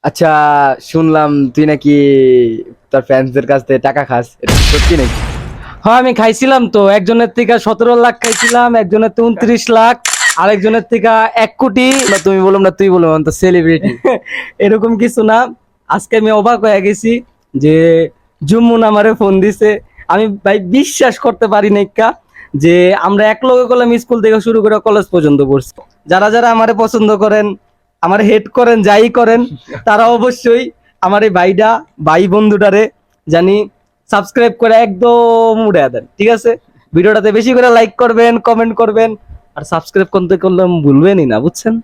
আচ্ছা, শুনলাম তুই নাকি তোর ফ্যান্সদের কাছ থেকে টাকা খাস, এটা সত্যি নাকি? হ্যাঁ, আমি খাইছিলাম তো। একজনের থেকে 17 লাখ খাইছিলাম, একজনের থেকে 29 লাখ, আরেকজনের থেকে 1 কোটি। না তুমি বললাম না, তুই বললাম তো সেলিব্রিটি। এরকম কিছু না। আজকে আমি অবাক হয়ে গেছি যে জুম্মন আমারে ফোন দিছে। আমি ভাই বিশ্বাস করতে পারি নাই যে আমরা এক লগে করলাম, স্কুল থেকে শুরু করে কলেজ পর্যন্ত পড়ছি। যারা যারা আমারে পছন্দ করেন, আমার হেড করেন, যাই করেন, তারা অবশ্যই আমার এই ভাই বন্ধুটারে জানি সাবস্ক্রাইব করে একদম উড়ে দেন, ঠিক আছে? ভিডিওটাতে বেশি করে লাইক করবেন, কমেন্ট করবেন, আর সাবস্ক্রাইব করতে করলাম ভুলবেনই না, বুঝছেন?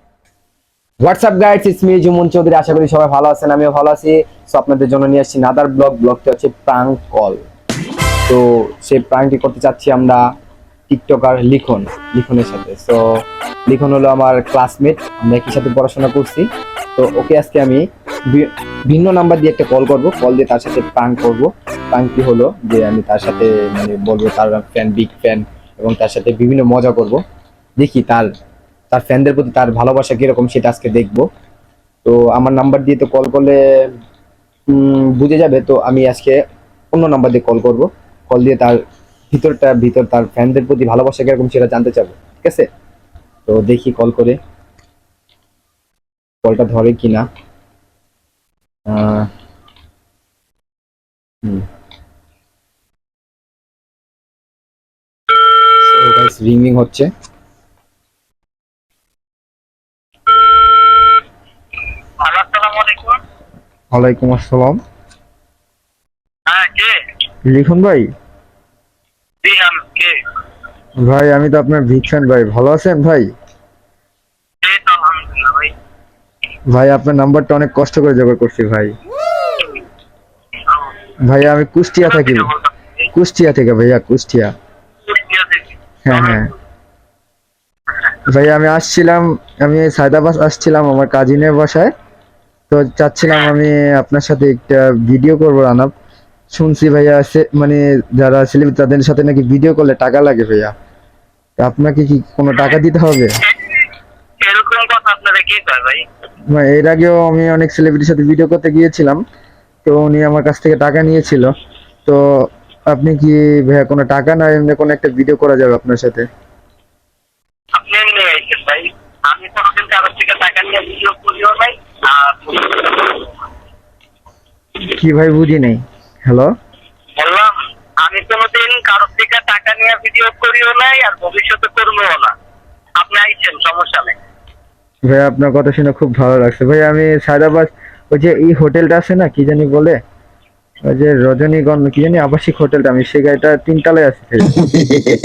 WhatsApp guides, it's me Jumon Chowdhury. আশা করি সবাই ভালো আছেন, আমিও ভালো আছি। সো আপনাদের জন্য নিয়ে আসছি নাদার ব্লগটি হচ্ছে প্রাঙ্ক কল। তো সেই প্রাঙ্কটি করতে চাচ্ছি আমরা টিকটকার লিখনের সাথে। সো লিখন হলো আমার ক্লাসমেট, আমরা একই সাথে পড়াশোনা করছি। তো ওকে আজকে আমি ভিন্ন নাম্বার দিয়ে একটা কল করব, কল দিয়ে তার সাথে প্রাঙ্ক করব। প্রাঙ্কটি হলো যে আমি তার সাথে মানে বলবো তার ফ্যান, বিগ ফ্যান, এবং তার সাথে বিভিন্ন মজা করব। দেখি তার তার ফ্যানদের প্রতি তার ভালোবাসা কিরকম সেটা আজকে দেখবো। তো আমার নাম্বার দিয়ে তো কল করলে বুঝে যাবে। তো আমি আজকে অন্য নাম্বার দিয়ে কল করব, কল দিয়ে তার ভিতর তার ফ্যানদের প্রতি ভালোবাসা কিরকম সেটা জানতে চাবো, ঠিক আছে? তো দেখি কল করে কলটা ধরে কিনা। রিং রিং হচ্ছে। আসসালামু আলাইকুম। ওয়ালাইকুম আসসালাম। হ্যাঁ, কে? লিখন ভাই? জি, আমি কে? ভাই আমি তো আপনার বিগ ফ্যান ভাই, ভালো আছেন ভাই? এই তো আলহামদুলিল্লাহ ভাই। ভাই আপনার নাম্বারটা অনেক কষ্ট করে জোগাড় করছি ভাই। ভাই আমি কুষ্টিয়া কোথা থাকি। থেকে বলছেন? কুষ্টিয়া থেকে ভাইয়া, কুষ্টিয়া। কুষ্টিয়া থেকে। হ্যাঁ হ্যাঁ ভাই, আমি সায়দাবাদ আসছিলাম আমার কাজিনের বাসায়। তো চাচ্ছিলাম আমি আপনার সাথে একটা ভিডিও করবো রানাপ। শুনছি ভাইয়া মানে যারা সেলিব্রিটি তাদের সাথে নাকি ভিডিও করলে টাকা লাগে ভাইয়া। তা আপনাকে কি কোনো টাকা দিতে হবে? এরকম কথা আপনারা কে কয় ভাই? ভাই, এর আগেও আমি অনেক সেলিব্রিটির সাথে ভিডিও করতে গিয়েছিলাম, তো উনি আমার কাছ থেকে টাকা নিয়েছিল। তো আপনি কি ভাইয়া কোনো টাকা না এমনি কোনো একটা ভিডিও করা যাবে আপনার সাথে? আপনি এমনি আইছেন ভাই। আমি কোনোদিন কারোর থেকে টাকা নিয়ে ভিডিও করিও নাই। আর কি ভাই বুঝি নাই। হ্যালো। বললাম, আমি কোনোদিন কারোর থেকে টাকা নিয়ে ভিডিও করিও নাই, আর ভবিষ্যতে করবেও না। আপনি আইছেন, সমস্যা নেই। ভাই আপনার কথা শুনে খুব ভালো লাগছে ভাই। আমি সায়দাবাদ, ওই যে এই হোটেলটা আছে না, কি জানি বলে, ওই যে রজনীগন্ধা কি জানি আবাসিক হোটেলটা, আমি সেই গাড়িটা 3 তলায় আছি ভাই।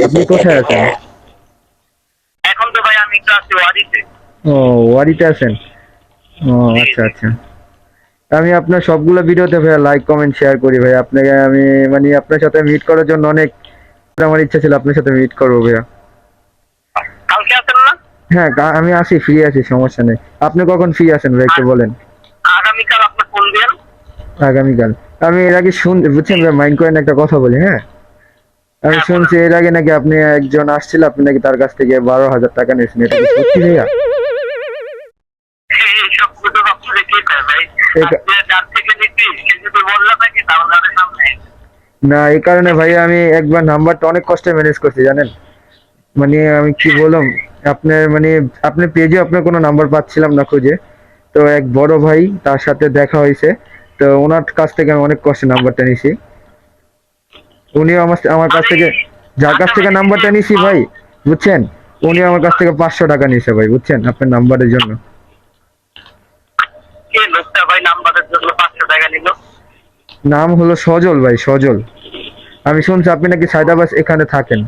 আপনি কোথায় আছেন? এখন তো ভাই আমি একটু আছি ওয়ারিতে। ও, ওয়ারিতে আছেন। ও আচ্ছা আচ্ছা। আমি আপনার সবগুলো ভিডিওতে ভাইয়া লাইক কমেন্ট শেয়ার করি ভাই। আপনাকে আমি মানে আপনার সাথে মিট করার জন্য অনেক আমার ইচ্ছা ছিল, আপনার সাথে মিট করবো ভাইয়া। কালকে আছেন না? হ্যাঁ আমি আসি, ফ্রি আছি, সমস্যা নেই। আপনি কখন ফ্রি আছেন ভাই একটু বলেন? আগামীকাল আপনি ফোন দেন। আগামীকাল। আমি এর আগে বুঝছেন ভাই, মাইন্ড করেন একটা কথা বলি, হ্যাঁ? আমি হ্যাঁ, বলেন। শুনছি এর আগে নাকি আপনি একজন আসছিল, আপনি নাকি তার কাছ থেকে 12,000 টাকা নিয়েছেন, এটা কি সত্যি ভাইয়া? এইসব গুজব আপনারা কে কয় ভাই? এই- আপনি যার থেকে নিচ্ছি সে যদি বললে থাকে তাহলে আর সামনে। না, এই কারণে ভাই আমি একবার নাম্বারটা অনেক কষ্টে ম্যানেজ করছি জানেন। মানে আমি কি বললাম, আপনার মানে আপনার পেজে আপনার কোনো নাম্বার পাচ্ছিলাম না খুঁজে। তো এক বড় ভাই, তার সাথে দেখা হয়েছে। তো ওনার কাছ থেকে আমি অনেক কষ্টে নাম্বারটা নিছি। উনিও আমার কাছ থেকে, যার কাছ থেকে নাম্বারটা নিছি ভাই, বুঝছেন, উনি আমার কাছ থেকে 500 টাকা নিছে ভাই, বুঝছেন, আপনার নাম্বারের জন্য। কে লোকটা ভাই নাম্বারের জন্য 500 টাকা নিল? নাম হলো সজল ভাই, সজল। আমি শুনছি আপনি নাকি সায়দাবাদ এখানে থাকেন।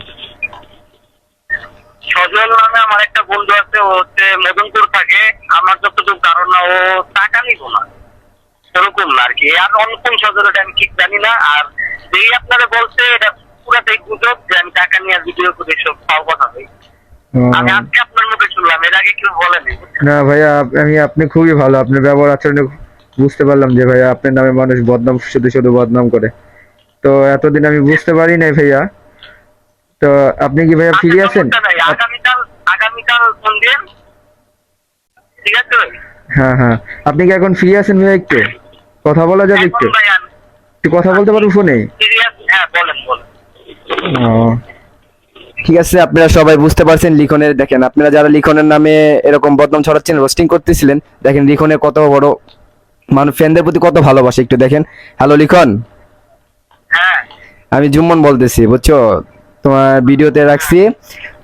সজল নামে আমার একটা বন্ধু আছে, ও হচ্ছে মদনপুর থাকে। আমার যতটুকু ধারণা ও টাকা নিব না, এরকম না আর কি। আর অন্য কোন সজলটা আমি ঠিক জানি না। আর যেই আপনারা বলছে এটা পুরাটাই গুজব যে আমি টাকা নিয়ে ভিডিও করে সব সব কথা ভাই। আমি আহ, আজকে আপনার মুখে শুনলাম, এর আগে কেউ বলেনি। না ভাইয়া, আপনি খুবই ভালো, আপনার ব্যবহার আচরণে বুঝতে পারলাম যে ভাইয়া আপনার নামে মানুষ বদনাম, শুধু শুধু বদনাম করে। তো এতদিন আমি বুঝতে পারি নাই ভাইয়া। তো আপনি কি ভাইয়া ফ্রি আচ্ছা, আছেন? সমস্যা নাই। আগামীকাল ফোন দিন, ঠিক আছে ভাই? হ্যাঁ হ্যাঁ, আপনি কি এখন ফ্রি আছেন ভাই? একটু কথা বলা যাবে? এখন একটু ভাই আমি একটু কথা বলতে পারবো ফোনে? সিরিয়াস, হ্যাঁ বলেন বলেন। ও, ঠিক আছে। আপনারা সবাই বুঝতে পারছেন লিখনের, দেখেন আপনারা যারা লিখনের নামে এরকম বদনাম ছড়াচ্ছেন, রোস্টিং করতেছিলেন, দেখেন লিখনের কত বড় মানুষ, ফ্যানদের প্রতি কত ভালোবাসে একটু দেখেন। হ্যালো লিখন, হ্যাঁ আমি জুম্মন বলতেছি, বুঝছো? তোমার ভিডিওতে রাখছি,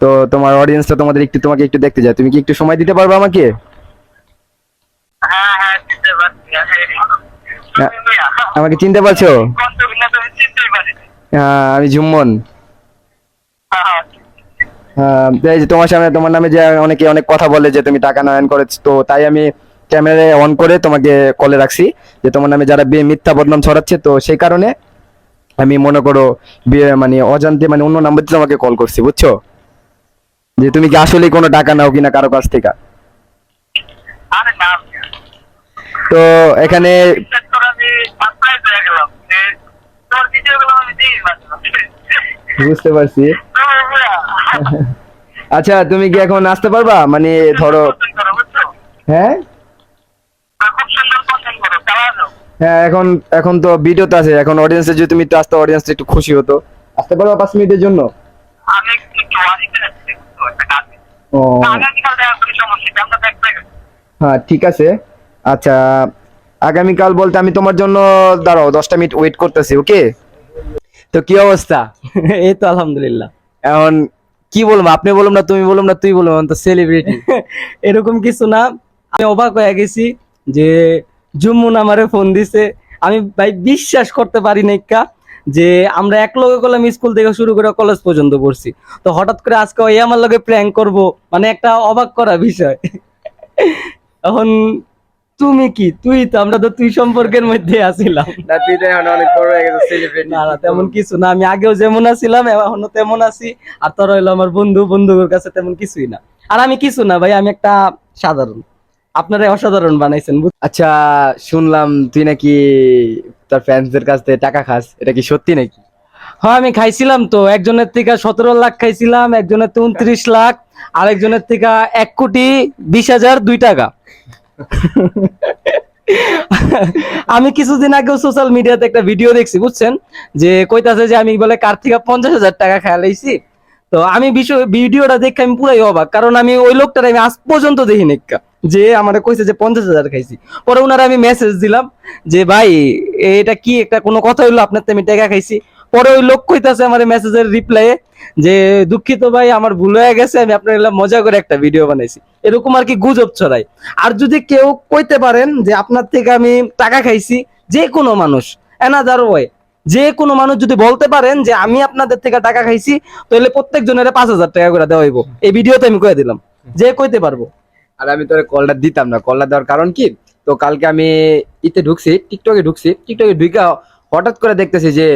তো তোমার অডিয়েন্সটা তোমাদের একটু, তোমাকে একটু দেখতে যায়, তুমি কি একটু সময় দিতে পারবে আমাকে? হ্যাঁ হ্যাঁ চিনতে পারছি। হ্যাঁ, তুমি মিয়া, আমাকে চিনতে পারছো? কত বিনা তুমি চিনতেই পারি। আমি জুম্মন। হ্যাঁ এই যে তোমার সামনে, তোমার নামে যে অনেকে অনেক কথা বলে যে তুমি টাকা নয়ন করেছ, তো তাই আমি ক্যামেরা অন করে তোমাকে কলে রাখছি, যে তোমার নামে যারা মিথ্যা বদনাম ছড়াচ্ছে, তো সেই কারণে আমি মনে করো মানে অজান্তে মানে অন্য নাম্বার দিয়ে তোমাকে কল করছি, বুঝছো? যে তুমি কি আসলে কোনো টাকা নাও কিনা কারো কাছ থেকে। আরে না মিয়া, তো এখানে বিশ্বাস করো আমি সারপ্রাইজ হয়ে গেলাম যে তোর ভিডিওগুলো আমি দেখি মাঝে মাঝে। বুঝতে পারছি। তুমি মিয়া, আচ্ছা, তুমি কি এখন আসতে পারবা, মানে ধরো? content করো, বুঝছো? হ্যাঁ আর খুব সুন্দর কন্টেন্ট করো, চালা যাও। হ্যাঁ, এখন এখন তো ভিডিওতে আছে, এখন অডিয়েন্সে যদি তুমি একটু আসতে, অডিয়েন্স একটু খুশি হতো। আসতে পারবা 5 মিনিটের জন্য? আমি একটু ওয়ারিতে আছি, বুঝছো, একটা কাজে। ও আগামীকাল দেখা করি, সমস্যা নেই, আমরা দেখতে গেছি। হ্যাঁ, ঠিক আছে। আচ্ছা, আগামীকাল বলতে আমি তোমার জন্য দাঁড়াও 10টা মিনিট ওয়েট করতেছি, ওকে? তো কি অবস্থা? এই তো আলহামদুলিল্লাহ। এখন কি বলবো, আপনি বলুন না, তুমি বলুন না, তুই বলুন, তো সেলিব্রিটি। এরকম কিছু না, আমি অবাক হয়ে গেছি যে জুম্মুন আমারে ফোন দিছে। আমি ভাই বিশ্বাস করতে পারি নাই কা, যে আমরা এক লগে করলাম স্কুল থেকে শুরু করে কলেজ পর্যন্ত পড়ছি, তো হঠাৎ করে আজকে ওই আমার লগে প্র্যাঙ্ক করব, মানে একটা অবাক করা বিষয়। এখন তুমি কি, তুই তো, আমরা তো তুই সম্পর্কের মধ্যে আছিলাম। না, তুই তো এখন অনেক বড় হয়ে গেছিস, সেলিব্রিটি। না না, তেমন কিছু না, আমি আগেও যেমন আছিলাম এখনো তেমন আছি। আর তোর হইলো আমার বন্ধু, বন্ধুর কাছে তেমন কিছুই না। আর আমি কিছু না ভাই, আমি একটা সাধারণ, আপনারা অসাধারণ বানাইছেন। আচ্ছা, শুনলাম তুই নাকি তোর ফ্যান্সদের কাছ থেকে টাকা খাস, এটা কি সত্যি নাকি? হ্যাঁ আমি খাইছিলাম তো, একজনের থেকে 17 লাখ খাইছিলাম, একজনের থেকে 29 লাখ, আরেকজনের থেকে 1,20,02 টাকা। আমি কিছুদিন আগেও সোশ্যাল মিডিয়াতে একটা ভিডিও দেখছি, বুঝছেন, যে কইতাছে যে আমি বলে কার থেকে 50,000 টাকা খেয়ে লাইছি। তো আমি বিষয় ভিডিওটা দেখে আমি পুরাই অবাক, কারণ আমি ওই লোকটার আমি আজ পর্যন্ত দেখিনি যে আমারে কইছে যে 50,000 খাইছি। পরে ওনারা আমি মেসেজ দিলাম যে ভাই এটা কি একটা কোনো কথা হইলো, আপনার তো আমি টাকা খাইছি। পরে ওই লোক কইতাছে আমার মেসেজের রিপ্লাইয়ে যে দুঃখিত ভাই, আমার ভুল হয়ে গেছে, আমি আপনার এলাম মজা করে একটা ভিডিও বানাইছি। এরকম আর কি গুজব ছড়াই। আর যদি কেউ কইতে পারেন যে আপনার থেকে আমি টাকা খাইছি, যে কোনো মানুষ, অ্যানাদার ওয়ে, যে কোনো মানুষ যদি বলতে পারেন যে আমি আপনাদের থেকে টাকা খাইছি, তাহলে প্রত্যেক জনের 5,000 টাকা করে দেওয়া হইব। এই ভিডিওতে আমি কয়ে দিলাম, যে কইতে পারবো। আর আমি তোর কলটা দিতাম না, কলটা দেওয়ার কারণ কি, তো কালকে আমি ঢুকছি, টিকটকে ঢুকা হঠাৎ করে দেখতেছি যে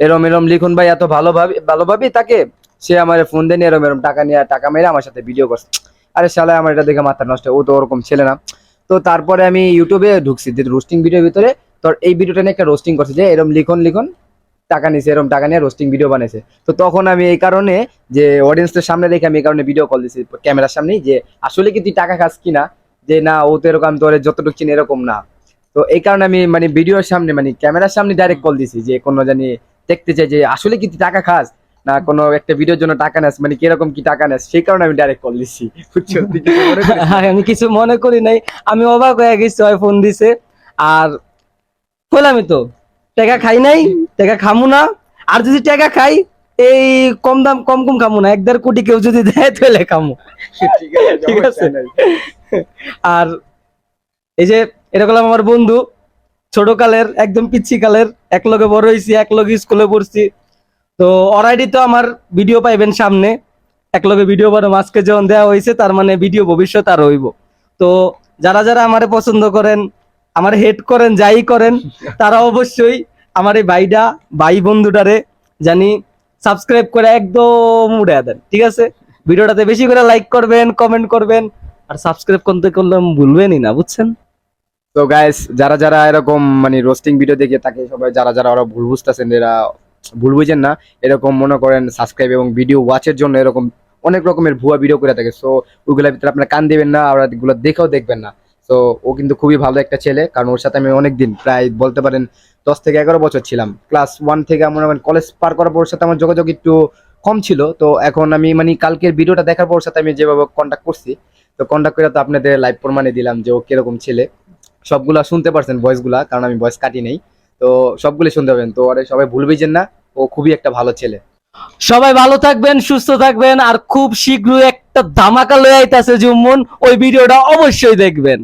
এরম এরম লিখন ভাই এত ভালোভাবে তাকে, সে আমার ফোন দিয়ে এরম এরম টাকা নিয়ে, টাকা মেরে আমার সাথে ভিডিও করছে। আরে শালা, আমার এটা দেখে মাথা নষ্ট, ও তো ওরকম ছেলে না। তো তারপরে আমি ইউটিউবে ঢুকছি, যে রোস্টিং ভিডিওর ভিতরে তোর এই ভিডিওটা নিয়ে একটা রোস্টিং করছে, যে এরম লিখন টাকা নিছে, এরম টাকা নিয়ে রোস্টিং ভিডিও বানাইছে। তো তখন আমি এই কারণে, যে অডিয়েন্সের সামনে রেখে আমি এই কারণে ভিডিও কল দিছি ক্যামেরার সামনেই, যে আসলে কি তুই টাকা খাস কিনা, যে না ও তো এরকম, তোর যতটুকু চিনি এরকম না। তো এই কারণে আমি মানে ভিডিওর সামনে, মানে ক্যামেরার সামনে ডাইরেক্ট কল দিছি, যে কোনো জানি দেখতে চাই যে আসলে কি তুই টাকা খাস, না কোনো একটা ভিডিওর জন্য টাকা নেস, মানে কিরকম কি টাকা নেস, সেই কারণে আমি ডাইরেক্ট কল দিছি, বুঝছো? তুই কিছু মনে করিস না? আমি কিছু মনে করি নাই, আমি অবাক হয়ে গেছি ওই ফোন দিছে। আর কইলামই তো, টাকা খাই নাই, টাকা খামু না। আর যদি টাকা খাই, এই কম দাম কম কম খামু না, 1.5 কোটি কেউ যদি দেয় তাহলে খামু। ঠিক আছে। সমস্যা নাই। আর এই যে এটা করলাম আমার বন্ধু, ছোট কালের, একদম পিচ্ছি কালের, এক লগে বড় হয়েছি, এক লগে স্কুলে পড়ছি। তো অলরেডি তো আমার ভিডিও পাইবেন সামনে, এক লগে ভিডিও বানাবো, আজকে যখন দেওয়া হয়েছে তার মানে ভিডিও ভবিষ্যৎ আর হইব। তো যারা যারা আমারে পছন্দ করেন, আমার হেড করেন, যাই করেন, তারা অবশ্যই আমার এই ভাই বন্ধুটারে জানি সাবস্ক্রাইব করে একদম উড়ে দেন, ঠিক আছে? ভিডিওটাতে বেশি করে লাইক করবেন, কমেন্ট করবেন, আর সাবস্ক্রাইব করলে ভুলবেনই না, বুঝছেন? তো গাইস, যারা যারা এরকম মানে রোস্টিং ভিডিও দেখে থাকে, সবাই যারা যারা ওরা ভুল বুঝতেছেন, এরা ভুল বুঝেন না। এরকম মনে করেন সাবস্ক্রাইব এবং ভিডিও ওয়াচের জন্য এরকম অনেক রকমের ভুয়া ভিডিও করে থাকে, সো ওইগুলোর ভিতরে আপনার কান দিবেন না, আর ওগুলো দেখেও দেখবেন না। তো ও কিন্তু খুবই ভালো একটা ছেলে, কারণ ওর সাথে আমি অনেকদিন, প্রায় বলতে পারেন 10 থেকে 11 বছর ছিলাম। ক্লাস 1 থেকে আমার কলেজ পার করার পর ওর সাথে আমার যোগাযোগ একটু কম ছিল। তো এখন আমি মানে কালকের ভিডিওটা দেখার পর ওর সাথে আমি যেভাবে কন্ট্যাক্ট করছি, তো কন্ট্যাক্ট করে তো আপনাদের লাইভ প্রমাণে দিলাম যে ও কিরকম ছেলে। সবগুলা শুনতে পারছেন ভয়েসগুলা, কারণ আমি ভয়েস কাটি নেই, তো সবগুলো শুনতে পাবেন। তো আরে সবাই ভুলবেন না, ও খুবই একটা ভালো ছেলে। সবাই ভালো থাকবেন, সুস্থ থাকবেন, আর খুব শীঘ্রই একটা ধামাকা লয়ে আইতাছে জুম্মন, ওই ভিডিওটা অবশ্যই দেখবেন।